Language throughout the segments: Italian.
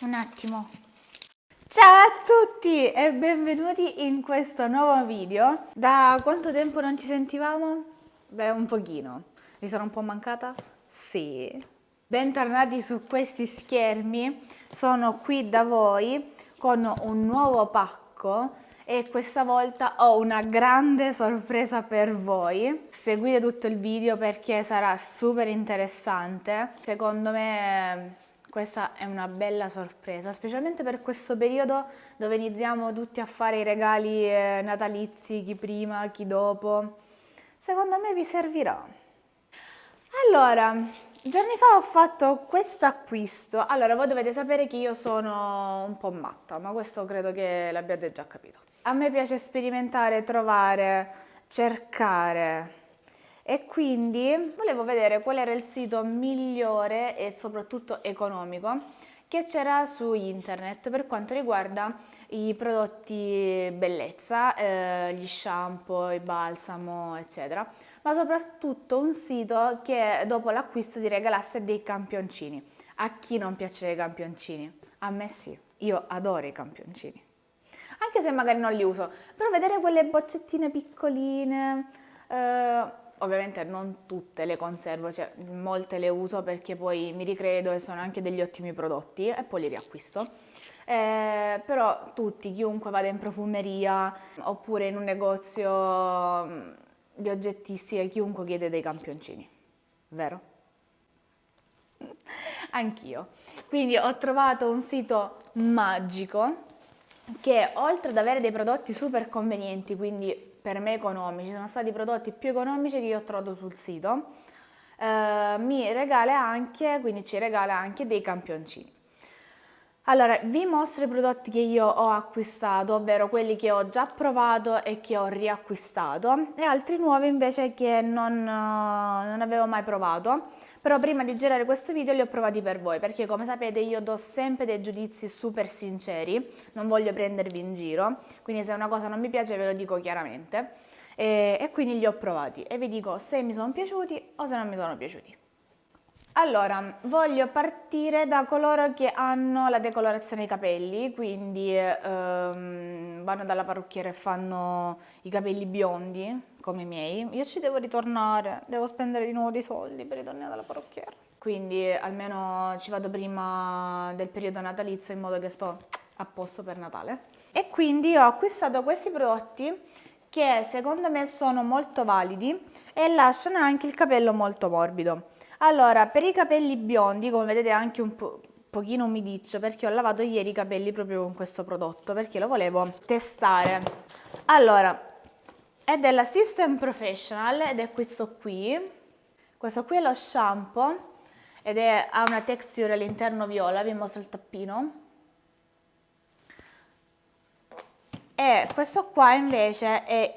Un attimo. Ciao a tutti e benvenuti in questo nuovo video. Da quanto tempo non ci sentivamo? Beh, un pochino. Vi sono un po' mancata? Sì. Bentornati su questi schermi. Sono qui da voi con un nuovo pacco e questa volta ho una grande sorpresa per voi. Seguite tutto il video perché sarà super interessante. Secondo me questa è una bella sorpresa, specialmente per questo periodo dove iniziamo tutti a fare i regali natalizi, chi prima, chi dopo. Secondo me vi servirà. Allora, giorni fa ho fatto questo acquisto. Allora, voi dovete sapere che io sono un po' matta, ma questo credo che l'abbiate già capito. A me piace sperimentare, trovare, cercare e quindi volevo vedere qual era il sito migliore e soprattutto economico che c'era su internet per quanto riguarda i prodotti bellezza, gli shampoo, il balsamo, eccetera, ma soprattutto un sito che dopo l'acquisto ti regalasse dei campioncini. A chi non piace i campioncini? A me sì, io adoro i campioncini. Anche se magari non li uso, però vedere quelle boccettine piccoline, ovviamente non tutte le conservo, cioè molte le uso perché poi mi ricredo e sono anche degli ottimi prodotti e poi li riacquisto. Però tutti, chiunque vada in profumeria oppure in un negozio di oggettistica, chiunque chiede dei campioncini, vero? Anch'io. Quindi ho trovato un sito magico che oltre ad avere dei prodotti super convenienti, quindi per me economici, sono stati i prodotti più economici che io ho trovato sul sito, mi regala anche, quindi ci regala anche dei campioncini. Allora, vi mostro i prodotti che io ho acquistato, ovvero quelli che ho già provato e che ho riacquistato, e altri nuovi invece che non avevo mai provato. Però prima di girare questo video li ho provati per voi, perché come sapete io do sempre dei giudizi super sinceri, non voglio prendervi in giro, quindi se una cosa non mi piace ve lo dico chiaramente. E quindi li ho provati e vi dico se mi sono piaciuti o se non mi sono piaciuti. Allora, voglio partire da coloro che hanno la decolorazione ai capelli, quindi vanno dalla parrucchiera e fanno i capelli biondi, come i miei. Io ci devo ritornare, devo spendere di nuovo dei soldi per ritornare dalla parrucchiera. Quindi almeno ci vado prima del periodo natalizio in modo che sto a posto per Natale. E quindi ho acquistato questi prodotti che secondo me sono molto validi e lasciano anche il capello molto morbido. Allora, per i capelli biondi, come vedete anche un pochino umidiccio, perché ho lavato ieri i capelli proprio con questo prodotto, perché lo volevo testare. Allora, è della System Professional ed è questo qui. Questo qui è lo shampoo ed ha una texture all'interno viola, vi mostro il tappino. E questo qua invece è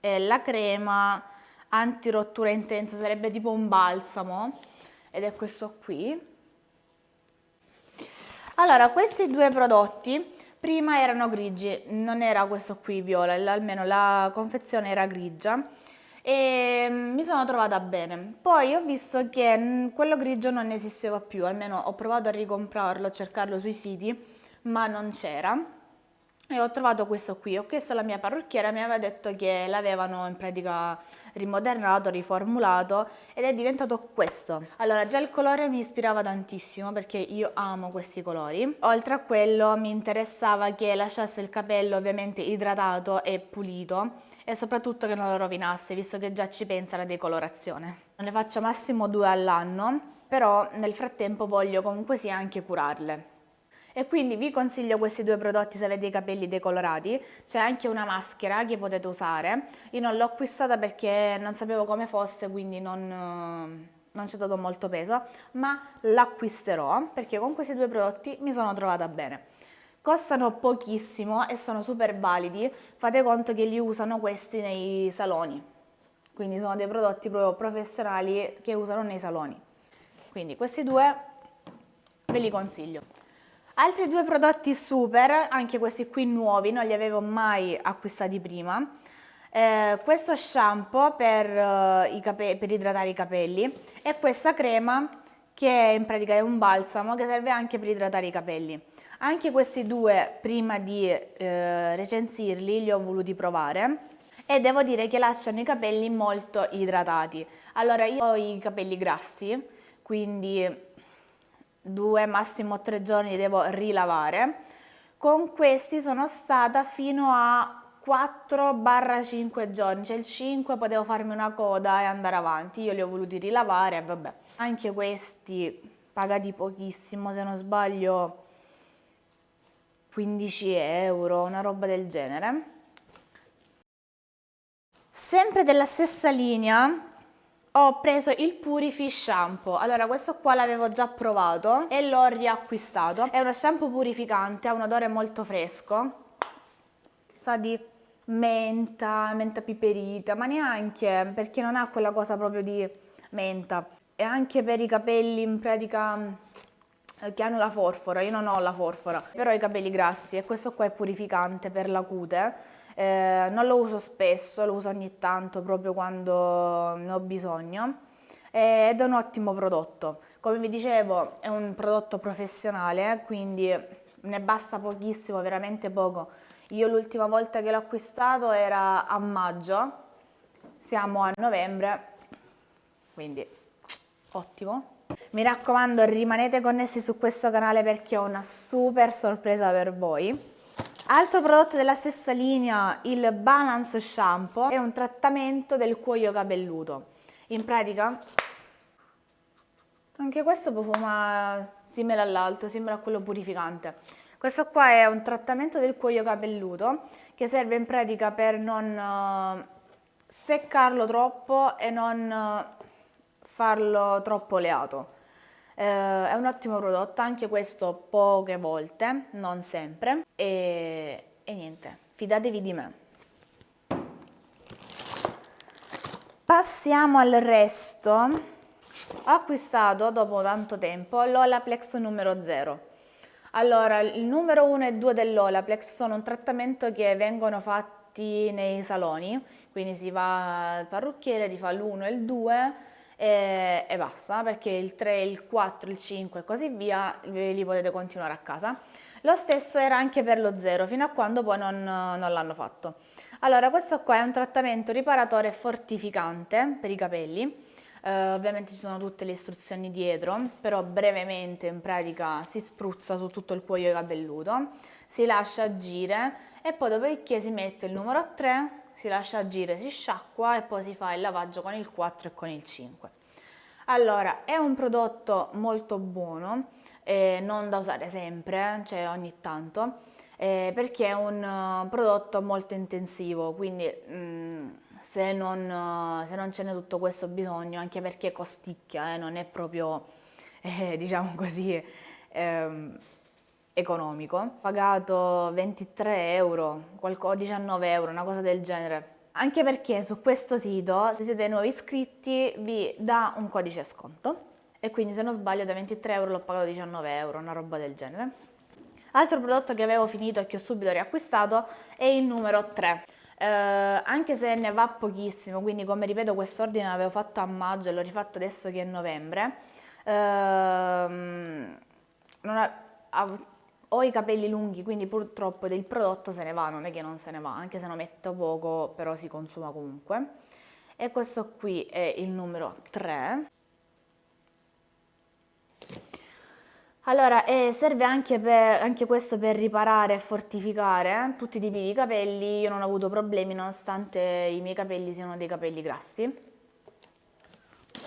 la crema antirottura intensa, sarebbe tipo un balsamo ed è questo qui. Allora, questi due prodotti prima erano grigi, non era questo qui viola, almeno la confezione era grigia e mi sono trovata bene. Poi ho visto che quello grigio non esisteva più, almeno ho provato a ricomprarlo, a cercarlo sui siti, ma non c'era. E ho trovato questo qui, ho chiesto alla mia parrucchiera, mi aveva detto che l'avevano in pratica rimodernato, riformulato ed è diventato questo. Allora, già il colore mi ispirava tantissimo perché io amo questi colori. Oltre a quello mi interessava che lasciasse il capello ovviamente idratato e pulito e soprattutto che non lo rovinasse, visto che già ci pensa la decolorazione. Ne faccio massimo 2 all'anno, però nel frattempo voglio comunque sia anche curarle. E quindi vi consiglio questi due prodotti se avete i capelli decolorati. C'è anche una maschera che potete usare. Io non l'ho acquistata perché non sapevo come fosse, quindi non ci ho dato molto peso, ma l'acquisterò perché con questi due prodotti mi sono trovata bene. Costano pochissimo e sono super validi. Fate conto che li usano questi nei saloni. Quindi sono dei prodotti proprio professionali che usano nei saloni. Quindi questi due ve li consiglio. Altri due prodotti super, anche questi qui nuovi, non li avevo mai acquistati prima. Questo shampoo per idratare i capelli e questa crema che in pratica è un balsamo che serve anche per idratare i capelli. Anche questi due, prima di recensirli, li ho voluti provare e devo dire che lasciano i capelli molto idratati. Allora, io ho i capelli grassi, quindi 2, massimo 3 giorni li devo rilavare. Con questi sono stata fino a 4-5 giorni, cioè il 5 potevo farmi una coda e andare avanti, io li ho voluti rilavare e vabbè. Anche questi pagati pochissimo, se non sbaglio 15 euro, una roba del genere. Sempre della stessa linea ho preso il Purifi Shampoo. Allora, questo qua l'avevo già provato e l'ho riacquistato. È uno shampoo purificante, ha un odore molto fresco, sa di menta, menta piperita, ma neanche, perché non ha quella cosa proprio di menta. E anche per i capelli in pratica che hanno la forfora, io non ho la forfora, però ho i capelli grassi e questo qua è purificante per la cute. Non lo uso spesso, lo uso ogni tanto proprio quando ne ho bisogno ed è un ottimo prodotto. Come vi dicevo è un prodotto professionale, quindi ne basta pochissimo, veramente poco. Io l'ultima volta che l'ho acquistato era a maggio, siamo a novembre, quindi ottimo. Mi raccomando, rimanete connessi su questo canale perché ho una super sorpresa per voi. Altro prodotto della stessa linea, il Balance Shampoo, è un trattamento del cuoio capelluto. In pratica, anche questo profuma simile all'altro, simile a quello purificante. Questo qua è un trattamento del cuoio capelluto che serve in pratica per non seccarlo troppo e non farlo troppo oleato. È un ottimo prodotto, anche questo poche volte, non sempre. E niente, fidatevi di me. Passiamo al resto. Ho acquistato dopo tanto tempo l'Olaplex numero 0. Allora, il numero 1 e 2 dell'Olaplex sono un trattamento che vengono fatti nei saloni, quindi si va al parrucchiere, ti fa l'1 e il 2 e basta, perché il 3, il 4, il 5 e così via li potete continuare a casa. Lo stesso era anche per lo 0, fino a quando poi non l'hanno fatto. Allora, questo qua è un trattamento riparatore e fortificante per i capelli. Ovviamente ci sono tutte le istruzioni dietro, però brevemente in pratica si spruzza su tutto il cuoio capelluto, si lascia agire e poi dopodiché si mette il numero 3, si lascia agire, si sciacqua e poi si fa il lavaggio con il 4 e con il 5. Allora, è un prodotto molto buono, non da usare sempre, cioè ogni tanto, perché è un prodotto molto intensivo, quindi se non ce n'è tutto questo bisogno, anche perché costicchia, non è proprio, diciamo così, economico. Ho pagato 23 euro, 19 euro, una cosa del genere. Anche perché su questo sito, se siete nuovi iscritti, vi dà un codice sconto. E quindi se non sbaglio da 23 euro l'ho pagato 19 euro, una roba del genere. Altro prodotto che avevo finito e che ho subito riacquistato è il numero 3. Anche se ne va pochissimo, quindi come ripeto quest'ordine l'avevo fatto a maggio e l'ho rifatto adesso che è novembre. Non ha- ha- Ho i capelli lunghi, quindi purtroppo del prodotto se ne va, non è che non se ne va, anche se lo metto poco, però si consuma comunque. E questo qui è il numero 3. Allora, serve anche questo per riparare e fortificare tutti i tipi di capelli. Io non ho avuto problemi nonostante i miei capelli siano dei capelli grassi.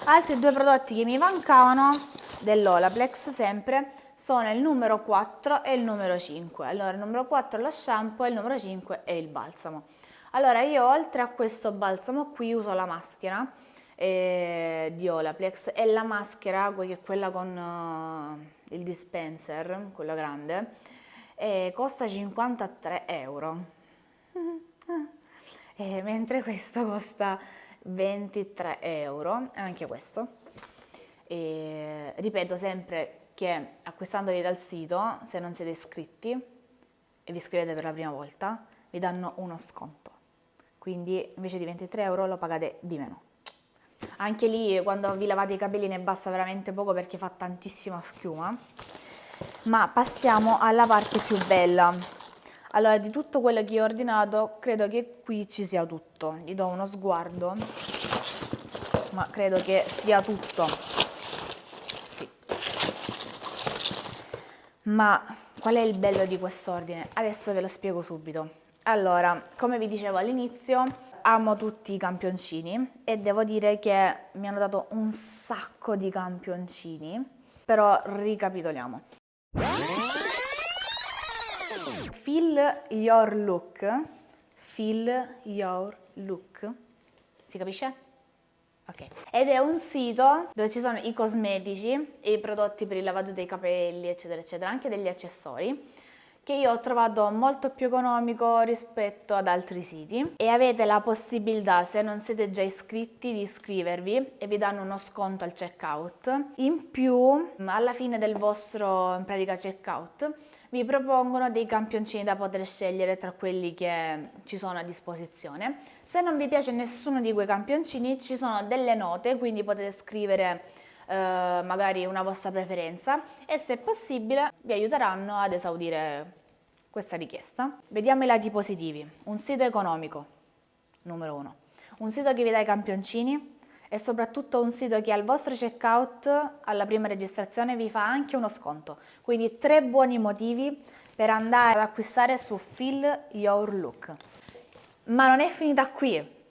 Altri due prodotti che mi mancavano dell'Olaplex sempre sono il numero 4 e il numero 5. Allora, il numero 4 è lo shampoo e il numero 5 è il balsamo. Allora, io oltre a questo balsamo qui uso la maschera di Olaplex e la maschera, che è quella con il dispenser, quella grande, costa 53 euro. Mentre questo costa 23 euro, anche questo. Ripeto sempre che acquistandoli dal sito, se non siete iscritti e vi iscrivete per la prima volta, vi danno uno sconto. Quindi invece di 23 euro lo pagate di meno. Anche lì quando vi lavate i capelli ne basta veramente poco perché fa tantissima schiuma. Ma passiamo alla parte più bella. Allora, di tutto quello che ho ordinato, credo che qui ci sia tutto. Gli do uno sguardo, ma credo che sia tutto. Sì. Ma qual è il bello di quest'ordine? Adesso ve lo spiego subito. Allora, come vi dicevo all'inizio, amo tutti i campioncini e devo dire che mi hanno dato un sacco di campioncini, però ricapitoliamo. Feel Your Look, Feel Your Look, si capisce? Ok. Ed è un sito dove ci sono i cosmetici e i prodotti per il lavaggio dei capelli, eccetera, eccetera, anche degli accessori, che io ho trovato molto più economico rispetto ad altri siti e avete la possibilità, se non siete già iscritti, di iscrivervi e vi danno uno sconto al checkout. In più, alla fine del vostro, in pratica, checkout, vi propongono dei campioncini da poter scegliere tra quelli che ci sono a disposizione. Se non vi piace nessuno di quei campioncini, ci sono delle note, quindi potete scrivere magari una vostra preferenza e se possibile vi aiuteranno ad esaudire questa richiesta. Vediamo i lati positivi. Un sito economico, numero 1. Un sito che vi dà i campioncini e soprattutto un sito che al vostro checkout, alla prima registrazione, vi fa anche uno sconto. Quindi 3 buoni motivi per andare ad acquistare su Feel Your Look. Ma non è finita qui,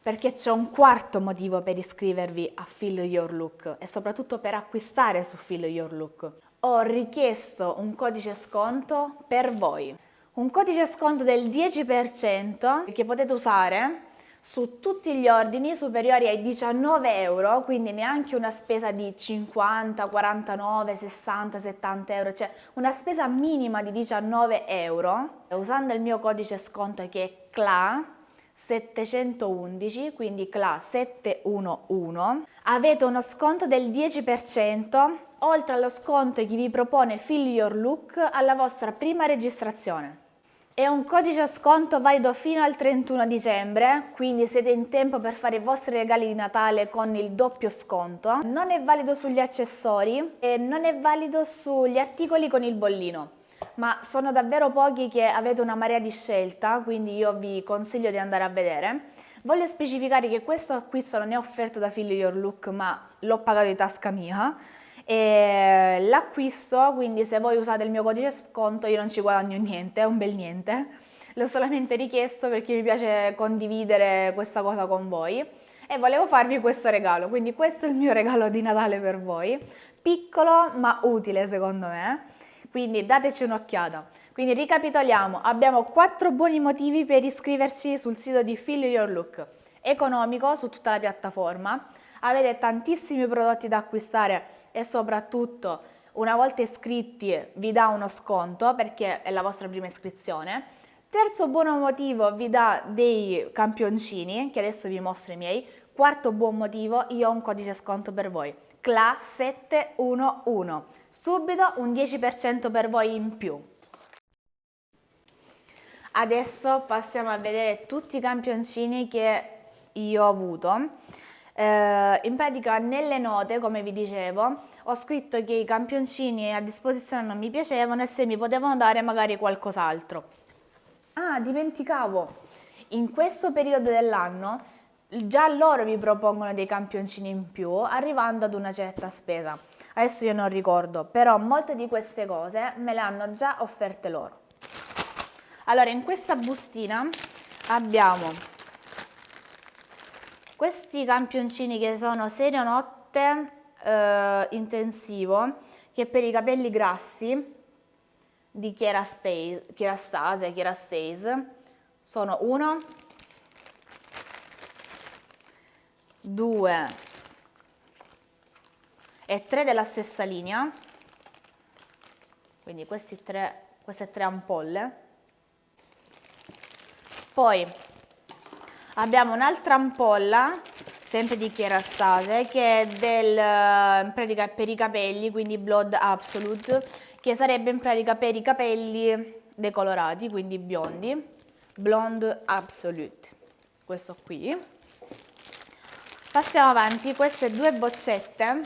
perché c'è un quarto motivo per iscrivervi a Feel Your Look e soprattutto per acquistare su Feel Your Look. Ho richiesto un codice sconto per voi. Un codice sconto del 10% che potete usare su tutti gli ordini superiori ai 19 euro, quindi neanche una spesa di 50, 49, 60, 70 euro, cioè una spesa minima di 19 euro, usando il mio codice sconto che è CLA 711, quindi CLA 711, avete uno sconto del 10%, oltre allo sconto che vi propone Feel Your Look alla vostra prima registrazione. È un codice sconto valido fino al 31 dicembre, quindi siete in tempo per fare i vostri regali di Natale con il doppio sconto. Non è valido sugli accessori e non è valido sugli articoli con il bollino, ma sono davvero pochi che avete una marea di scelta, quindi io vi consiglio di andare a vedere. Voglio specificare che questo acquisto non è offerto da Feel Your Look, ma l'ho pagato di tasca mia. E l'acquisto, quindi se voi usate il mio codice sconto io non ci guadagno niente, è un bel niente, l'ho solamente richiesto perché mi piace condividere questa cosa con voi e volevo farvi questo regalo, quindi questo è il mio regalo di Natale per voi, piccolo ma utile secondo me, quindi dateci un'occhiata. Quindi ricapitoliamo, abbiamo 4 buoni motivi per iscriverci sul sito di Feel Your Look, economico su tutta la piattaforma, avete tantissimi prodotti da acquistare e soprattutto una volta iscritti vi dà uno sconto perché è la vostra prima iscrizione. Terzo buon motivo, vi dà dei campioncini che adesso vi mostro i miei. Quarto buon motivo, io ho un codice sconto per voi, CLA 711, subito un 10% per voi in più. Adesso passiamo a vedere tutti i campioncini che io ho avuto. In pratica nelle note, come vi dicevo, ho scritto che i campioncini a disposizione non mi piacevano e se mi potevano dare magari qualcos'altro. Ah, dimenticavo, in questo periodo dell'anno già loro vi propongono dei campioncini in più arrivando ad una certa spesa. Adesso io non ricordo, però molte di queste cose me le hanno già offerte loro. Allora, in questa bustina abbiamo questi campioncini che sono Serio Notte intensivo, che per i capelli grassi di Kerastase, sono 1, 2 e 3 della stessa linea, quindi queste 3 ampolle. Poi abbiamo un'altra ampolla, sempre di Kerastase, che è in pratica per i capelli, quindi Blood Absolute, che sarebbe in pratica per i capelli decolorati, quindi biondi, Blonde Absolute, questo qui. Passiamo avanti, queste 2 boccette,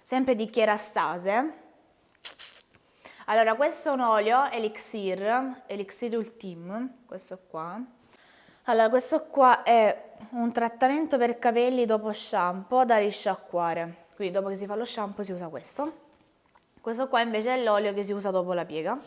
sempre di Kerastase. Allora, questo è un olio Elixir Ultime, questo qua. Allora, questo qua è un trattamento per capelli dopo shampoo da risciacquare, quindi dopo che si fa lo shampoo si usa questo. Questo qua invece è l'olio che si usa dopo la piega.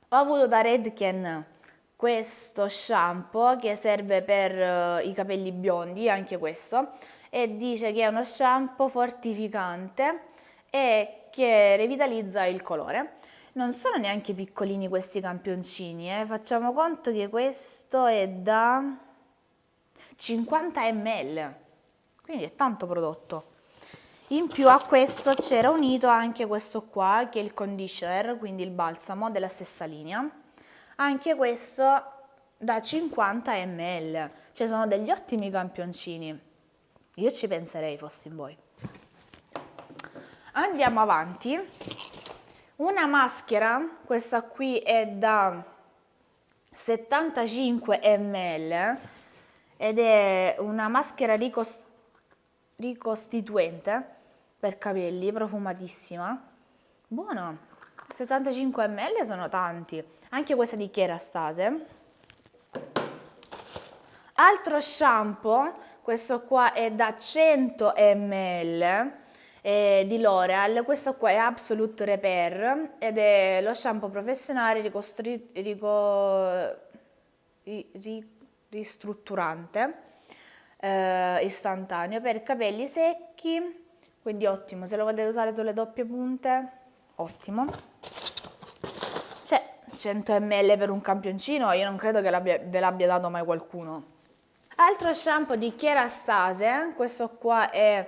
Ho avuto da Redken questo shampoo che serve per i capelli biondi, anche questo, e dice che è uno shampoo fortificante e che revitalizza il colore. Non sono neanche piccolini questi campioncini, facciamo conto che questo è da 50 ml, quindi è tanto prodotto. In più a questo c'era unito anche questo qua, che è il conditioner, quindi il balsamo della stessa linea. Anche questo da 50 ml, cioè sono degli ottimi campioncini. Io ci penserei fossi in voi. Andiamo avanti. Una maschera, questa qui è da 75 ml ed è una maschera ricostituente per capelli, profumatissima. Buono, 75 ml sono tanti. Anche questa di Kerastase. Altro shampoo, questo qua è da 100 ml. Di L'Oreal, questo qua è Absolute Repair ed è lo shampoo professionale ristrutturante istantaneo per capelli secchi, quindi ottimo, se lo volete usare sulle doppie punte, ottimo. C'è 100 ml per un campioncino, io non credo che ve l'abbia dato mai qualcuno. Altro shampoo di Kerastase, questo qua è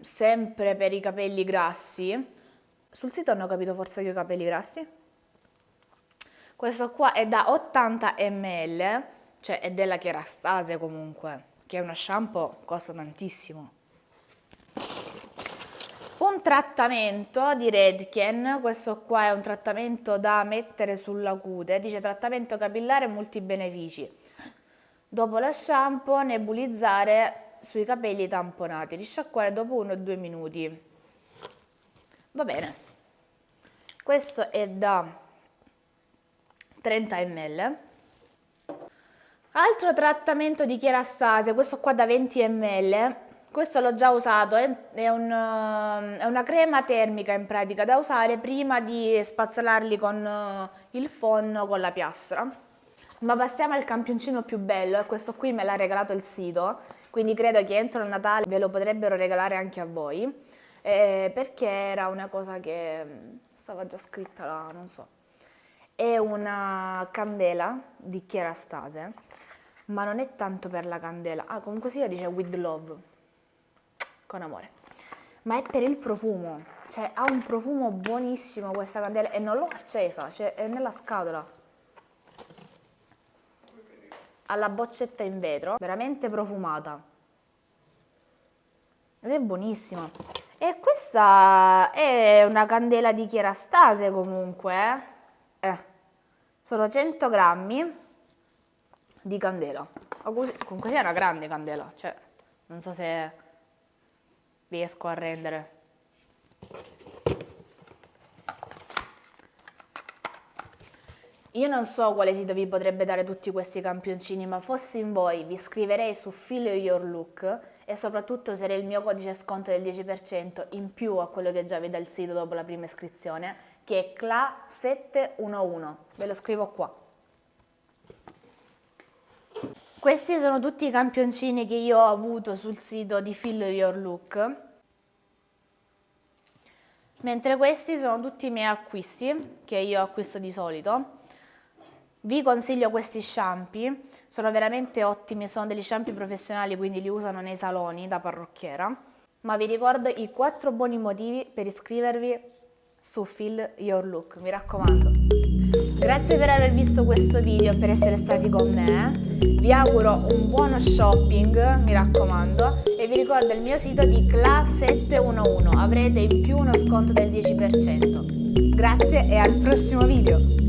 sempre per i capelli grassi. Sul sito hanno capito forse che ho i capelli grassi. Questo qua è da 80 ml, cioè è della Kerastase comunque, che è uno shampoo, costa tantissimo. Un trattamento di Redken, questo qua è un trattamento da mettere sulla cute, dice trattamento capillare multibenefici. Dopo lo shampoo nebulizzare sui capelli tamponati, risciacquare dopo 1 o 2 minuti. Va bene. Questo è da 30 ml. Altro trattamento di Kerastase, questo qua da 20 ml. Questo l'ho già usato, è una crema termica in pratica da usare prima di spazzolarli con il phon con la piastra. Ma passiamo al campioncino più bello, e questo qui me l'ha regalato il sito, quindi credo che entro il Natale ve lo potrebbero regalare anche a voi, perché era una cosa che stava già scritta là, non so. È una candela di Kerastase, ma non è tanto per la candela, comunque sia dice with love, con amore, ma è per il profumo, cioè ha un profumo buonissimo questa candela e non l'ho accesa, cioè è nella scatola. Alla boccetta in vetro, veramente profumata ed è buonissima. E questa è una candela di Kerastase comunque, sono 100 grammi di candela, comunque è una grande candela, cioè non so se riesco a rendere. Io non so quale sito vi potrebbe dare tutti questi campioncini, ma fossi in voi vi iscriverei su Feel Your Look e soprattutto userei il mio codice sconto del 10% in più a quello che già vi dà il sito dopo la prima iscrizione, che è CLA711, ve lo scrivo qua. Questi sono tutti i campioncini che io ho avuto sul sito di Feel Your Look, mentre questi sono tutti i miei acquisti che io acquisto di solito. Vi consiglio questi shampoo, sono veramente ottimi, sono degli shampoo professionali, quindi li usano nei saloni da parrucchiera. Ma vi ricordo i 4 buoni motivi per iscrivervi su Feel Your Look, mi raccomando. Grazie per aver visto questo video e per essere stati con me. Vi auguro un buono shopping, mi raccomando, e vi ricordo il mio sito di CLA711, avrete in più uno sconto del 10%. Grazie e al prossimo video!